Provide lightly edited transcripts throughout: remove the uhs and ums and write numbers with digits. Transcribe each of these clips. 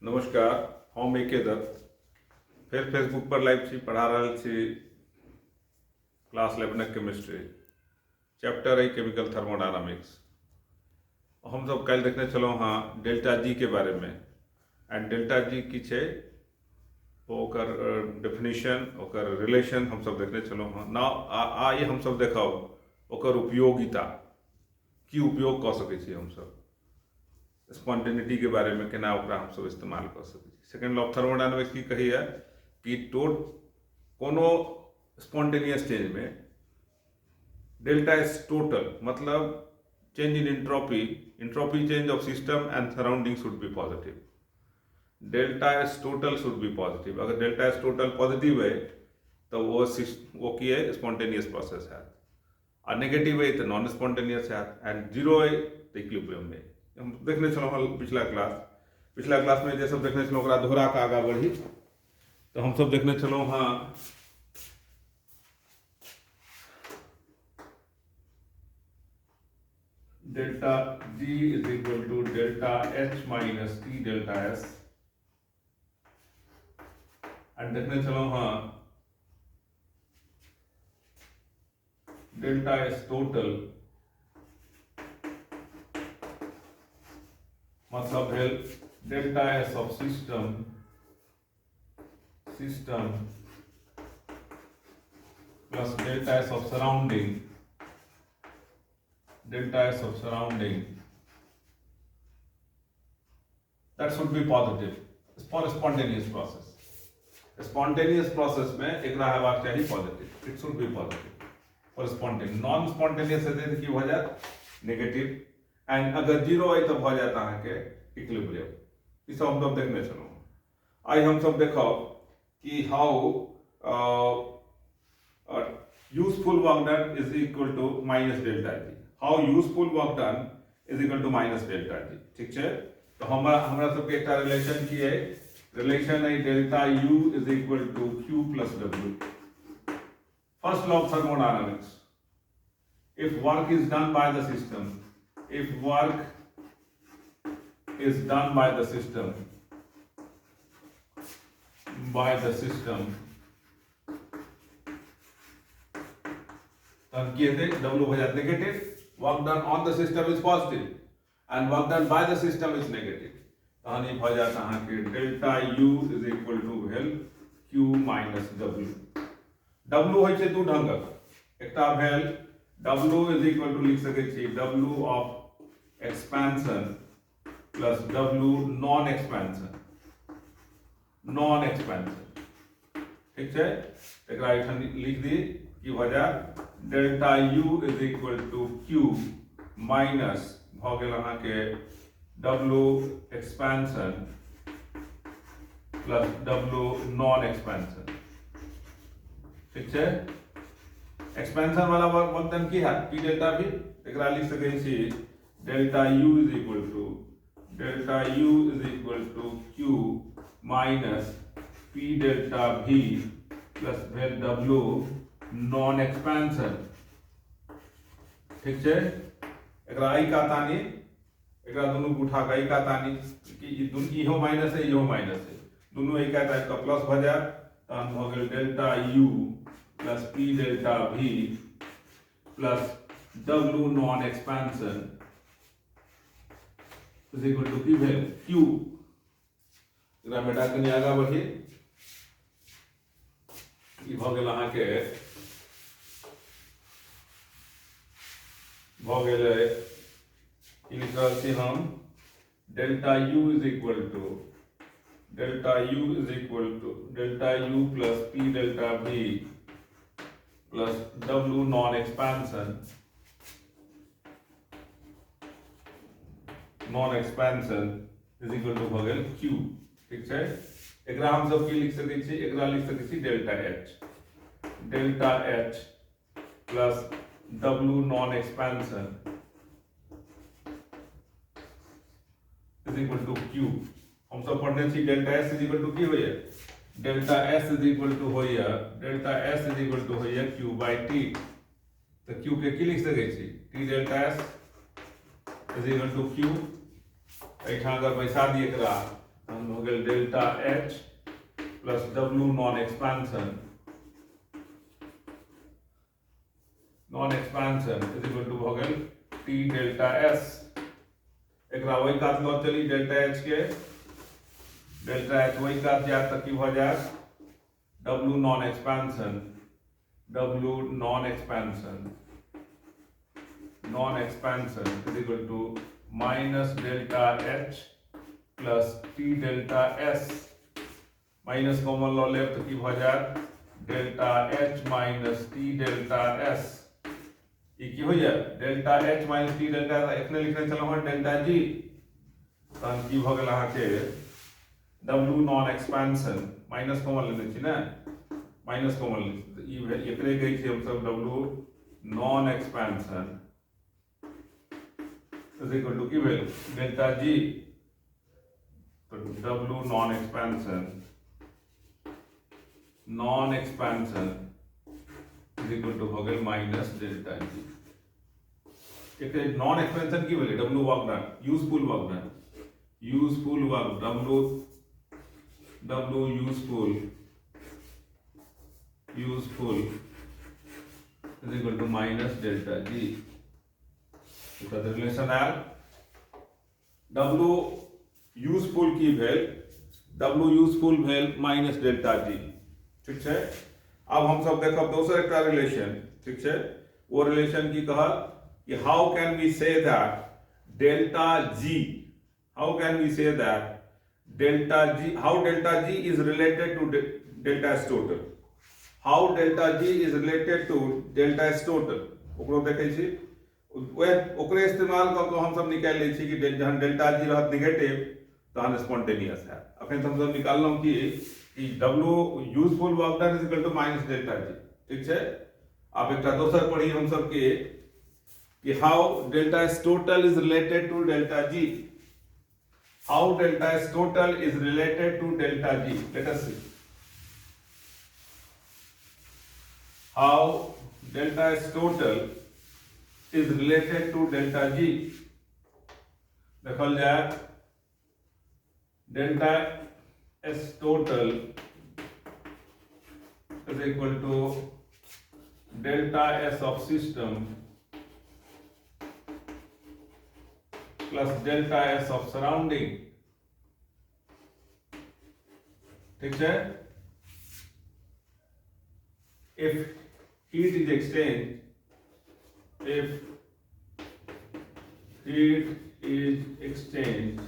नमस्कार, हम ए.के. दत्त फिर फेसबुक पर लाइव छी, पढ़ा रहल छी क्लास 11 केमिस्ट्री चैप्टर है केमिकल थर्मोडायनामिक्स। हम सब कल देखने चलो हाँ डेल्टा जी के बारे में एंड डेल्टा जी की छे ओकर डेफिनेशन ओकर रिलेशन हम सब देखने चलो हाँ ना आइए हम सब देखो ओकर उपयोगिता की उपयोग कऽ सकै छी हम सब स्पॉन्टेनिटी के बारे में केना ओकरा हम सब इस्तेमाल कर सकै छी। सेकेंड लॉ ऑफ थर्मोडायनामिक्स की कहैया कि कोनो स्पॉन्टेनियस चेंज में डेल्टा इज टोटल मतलब change in entropy change of system and surrounding should be positive. Delta S total should be positive. अगर डेल्टा एस टोटल पॉजिटिव है तो वो की है स्पॉन्टेनियस प्रोसेस है, और नेगेटिव है तो नॉन स्पॉन्टेनियस है, एंड जीरो है तो इक्विलिब्रियम में। हम देखने चलो हल पिछला क्लास में जे सब देखने चलो ओकरा दोहरा के आगा बढ़ी तो हम सब देखने चलो हाँ delta G is equal to delta H minus T delta S, and देखने चलो हाँ डेल्टा एस टोटल मतलब है delta S of system plus delta S of surrounding that should be positive for spontaneous process. Spontaneous process में एकरा हेबाक चाहिए positive. It should be positive for spontaneous. Non spontaneous है तो की हो जात negative, and अगर जीरो है तो हो जाता है के इक्विलिब्रियम। इस हम सब देखने चलो। आई हम सब देखो कि how useful work done is equal to minus delta g. How useful work done is equal to minus delta g. ठीक है? तो हमरा सबके एक रिलेशन की है, रिलेशन है delta u is equal to q plus w. First law of thermodynamics. If work is done by the system, तब की है w हो जाता negative, work done on the system is positive and work done by the system is negative. तहन हो जाता है कि delta u is equal to भेल q माइनस w। w होइ छै दू ढंगक, एकटा भेल w इज इक्वल टू लिख सकै छी w of expansion plus w non expansion. ठीक है, एकरा एठन लिख दी कि हो जाए delta u is equal to q minus भ गेल अहाँ के w expansion plus w non expansion. ठीक है, एक्सपेंशन वाला वर्क डन की है p डेल्टा v, एकरा लिख सकै छी delta u is equal to q minus p delta v plus भेल w नॉन एक्सपेंशन। ठीक है, एकरा आई का तानी एकरा दोनों को उठा के का तानी कि इहो माइनस है इहो माइनस है, दोनों एक टाइप का प्लस भ जाए तहन भ गेल delta u plus p delta v plus w non expansion is equal to की भेल q। एकरा मेटा कनी आगा बढ़ी, ई भ गेल अहाँ के भ गेल लिखल छी हम delta u is equal to delta u plus p delta v plus w non expansion is equal to भ गेल q। ठीक है, एकरा हम सब की लिख सकै छी, एकरा लिख सकै छी delta h plus w non expansion is equal to q। हम सब पढ़ने छी delta s is equal to की होइए, delta s is equal to होइए q बाय t। तो q के की लिख सकै छी t delta s is equal to q। एठा अगर बैसा दिए एकरा तहन हो गेल delta H plus W non expansion is equal to हो गेल टी डेल्टा एस। एकरा वही कात लऽ चली डेल्टा एच के, डेल्टा एच वही कात जायत तऽ की भऽ जायत W non expansion is equal to minus delta H plus T delta S. Minus common लऽ लेब तऽ की भऽ जायत delta H minus T delta S. ई की होइए delta H minus T delta S. एखने लिखने छलहुँ हेँ डेल्टा जी, तहन की भऽ गेल अहाँके W non expansion minus common लेने छी ने, माइनस कॉमन ई एकरे कहै छी हमसब W non expansion is equal to की भेल डेल्टा जी, तो W non expansion is equal to हो गेल माइनस डेल्टा जी। एक नॉन एक्सपेंशन की भेलै W work done, useful work W useful is equal to minus delta G. इसका relation आयल डब्ल्यू यूजफुल की भेल, डब्ल्यू यूजफुल भेल माइनस डेल्टा जी। ठीक है, अब हम सब देखब दोसर एकटा रिलेशन। ठीक है, वो रिलेशन की कहत कि how can we say that delta G, how can we say that delta G, how delta G is related to delta S total, how delta G is related to delta S total. ओकरो देखै छी, ओकरे इस्तेमाल कऽ कऽ हमसब निकालि लै छी कि जहन डेल्टा जी रहत निगेटिव तहन स्पॉन्टेनियस है। अखन हमसब निकाललहुँ कि W useful work done is equal to minus delta G. ठीक है, आब एकटा दोसर पढ़ी हम सब के कि how delta S total is related to delta G, how delta S total is related to delta G. Let us see how delta S total is related to delta G। देखल जाए delta S total is equal to delta S of system plus delta S of surrounding। ठीक है, if heat is exchanged, if heat is exchanged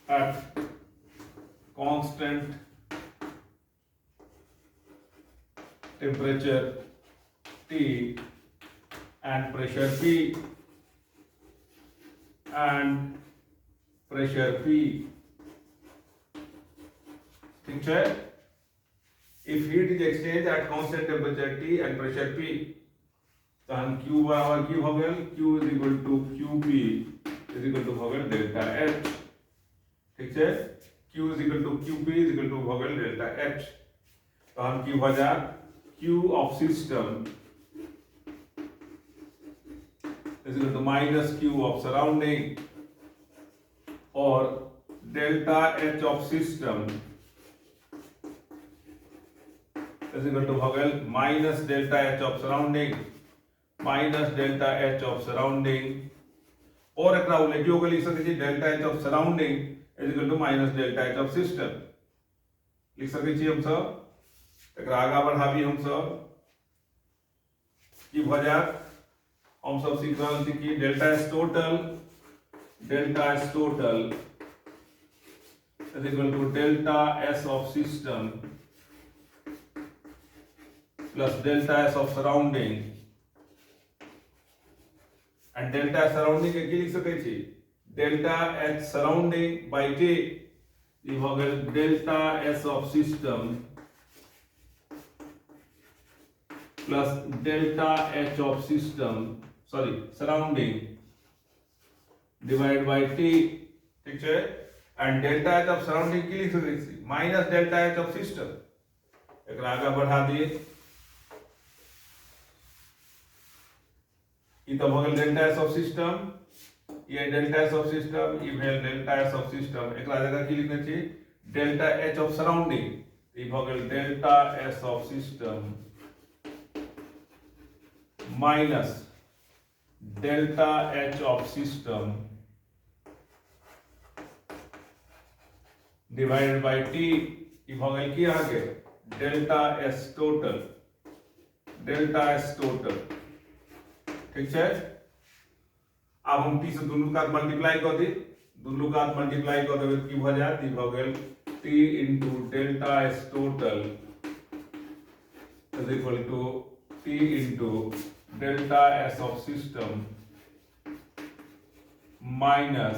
at constant temperature T and pressure P ठीक है, if heat is exchanged at constant temperature T and pressure P, then Q बराबर की हो गया Q is equal to QP is equal to हो गया delta H। ठीक है, Q is equal to QP is equal to हो गया डेल्टा H। तो हम की हो जाए Q of system is equal to minus Q of surrounding, और delta H of system is equal to हो गया minus delta H of surrounding, minus delta H of surrounding, और एकरा उल्टी होके लिख सकै छी delta H of surrounding is equal to minus delta H of system लिख सकै छी हम सब। एकरा आगा बढ़ाबी हम सब की भ जायत, हम सब सीख रहल छी कि delta S total is equal to delta S of system plus delta S of surrounding, and delta surrounding के की लिख सकै छी delta H surrounding by T, ई भ गेल delta S of system plus delta H of surrounding divided by T। ठीक है, and delta H of surrounding की लिख सकै छी minus delta H of system। एकरा आगे बढ़ा दिए, ई तो भ गेल डेल्टा एस ऑफ सिस्टम, ये डेल्टा एस ऑफ सिस्टम, ई भेल डेल्टा एस ऑफ सिस्टम। एकरा जगह की लिखने छी डेल्टा एच ऑफ सराउंडिंग, ई भ गेल delta S of system minus delta H of system divided by T, ई भ गेल की आगे delta S total, delta S total. ठीक है, अब हम टी से दुनू का मल्टीप्लाई कर दी, दुनू का मल्टीप्लाई कर देबे की भ जात, ई भ गेल T into delta S total is equal to T into delta S of system minus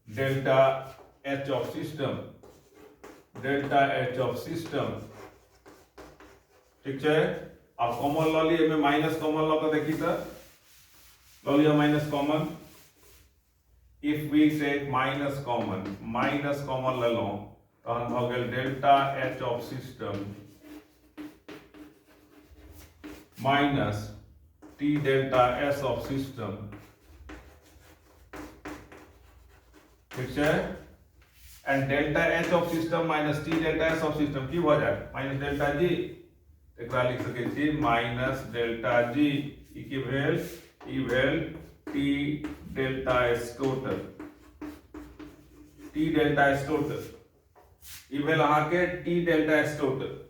delta H of system, delta H of system. ठीक है, अब कॉमन ल लिए में माइनस कॉमन ल के देखी तो ल लिया minus common, if we take minus common ले लो तहन भ गेल delta H of system minus T delta S of system. ठीक है, and delta H of system minus T delta S of system की हो जाए माइनस डेल्टा जी, एकरा लिख सके छी माइनस डेल्टा जी, ई की भेल, ई भेल T delta S total, T delta S total, ई भेल अहाँ के टी डेल्टा एस टोटल।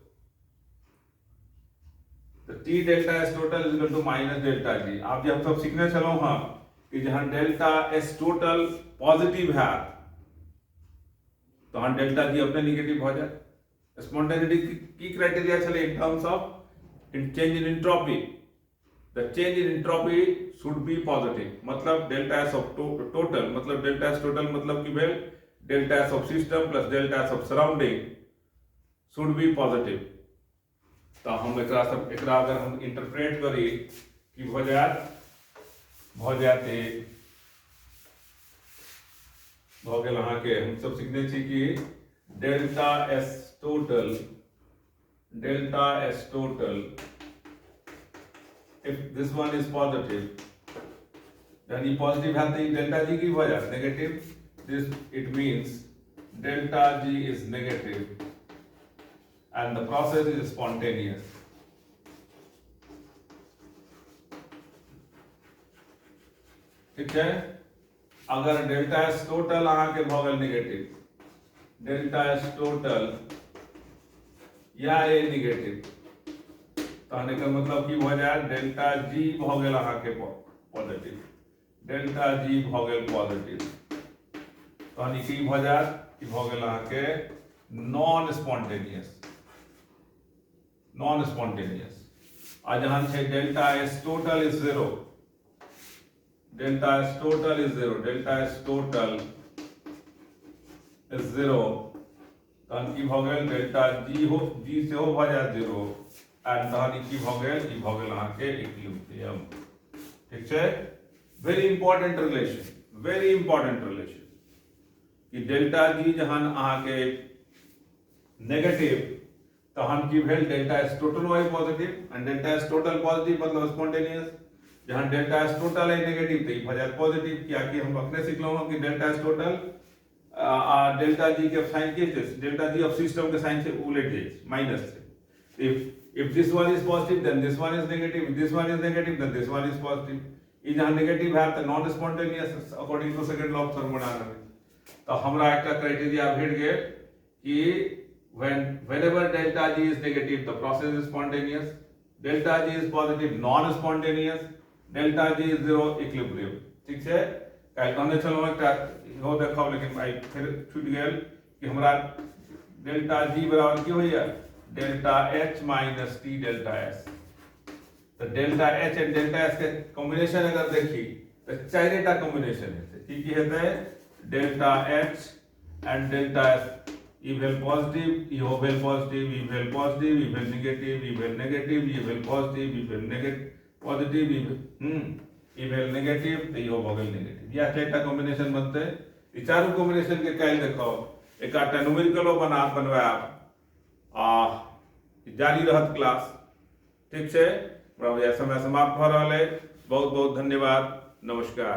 तो T delta S total is equal to minus delta G. आप जब सब सीखने चलो हां कि जहां डेल्टा एस टोटल पॉजिटिव है तो हम डेल्टा जी अपने निगेटिव हो जाए। स्पॉन्टेनिटी की क्राइटेरिया चले in terms of in change in entropy, the change in entropy should be positive, मतलब डेल्टा एस ऑफ टोटल, मतलब डेल्टा एस टोटल मतलब की भेल delta S of system plus delta S of surrounding should be positive. तो हम एकरा अगर हम इंटरप्रेट करी कि हो जाते हो गेल अहाँ के हम सब सीखने छी कि delta S total if this one is positive then ये positive है तो डेल्टा जी की हो जाए negative, this it means delta g is negative and the process is spontaneous। ठीक है, अगर डेल्टा एस टोटल अहाँ के भ गेल नेगेटिव, डेल्टा एस टोटल या ए नेगेटिव, तहन एकर मतलब की भ जाए डेल्टा जी भ गेल अहाँ के पॉजिटिव, डेल्टा जी भ गेल पॉजिटिव, तहन की भ जाए कि भ गेल अहाँ के नॉन स्पॉन्टेनियस, आ जहां छै delta S total is 0, delta S total is 0, delta S total is 0, तहन की भ गेल डेल्टा जी से हो भ जाए 0 एंड तहन की भ गेल, ई भ गेल अहाँ के इक्विलिब्रियम। ठीक छै, वेरी इंपॉर्टेंट रिलेशन कि डेल्टा जी जहन अहाँ के नेगेटिव तहन की भेल delta S total why positive and delta S total positive मतलब स्पॉन्टेनियस, जहां डेल्टा एस टोटल है नेगेटिव तो ई भ जाए पॉजिटिव, क्या कि हम अपने सीखलो कि delta S total delta G के साइन के डेल्टा जी ऑफ सिस्टम के साइन से उलट जाए माइनस से। if this one is positive then this one is negative, if this one is negative then this one is positive, ई जहां negative है तो non spontaneous according to second law of thermodynamics. तो हमरा एकटा क्राइटेरिया भेट गेल कि whenever delta g is negative the process is spontaneous, delta g is positive non spontaneous, delta g is 0 equilibrium। ठीक छै, काल्हि कहने छलहुँ एकटा इहो देखब लेकिन आइ फिर छूटि गेल कि हमरा डेल्टा जी बराबर की होइए delta H minus T delta S. तो delta H and delta S के कॉम्बिनेशन अगर देखी तो चारिटा कॉम्बिनेशन हेतै, की हेतै delta H and delta S, ई भेल पॉजिटिव, इहो भेल पॉजिटिव, ई भेल पॉजिटिव, ई भेल नेगेटिव, ई भेल नेगेटिव, ई भेल पॉजिटिव, ई भेल पॉजिटिव, ई भेल नेगेटिव तो इहो भ गेल नेगेटिव। या चारिटा कॉम्बिनेशन बनते, ई चारू कॉम्बिनेशन के काल्हि देखो एकटा न्यूमेरिकलो बनवाएब आ जारी रहत क्लास। ठीक छै, समय समाप्त भ रहल है। बहुत बहुत धन्यवाद। नमस्कार।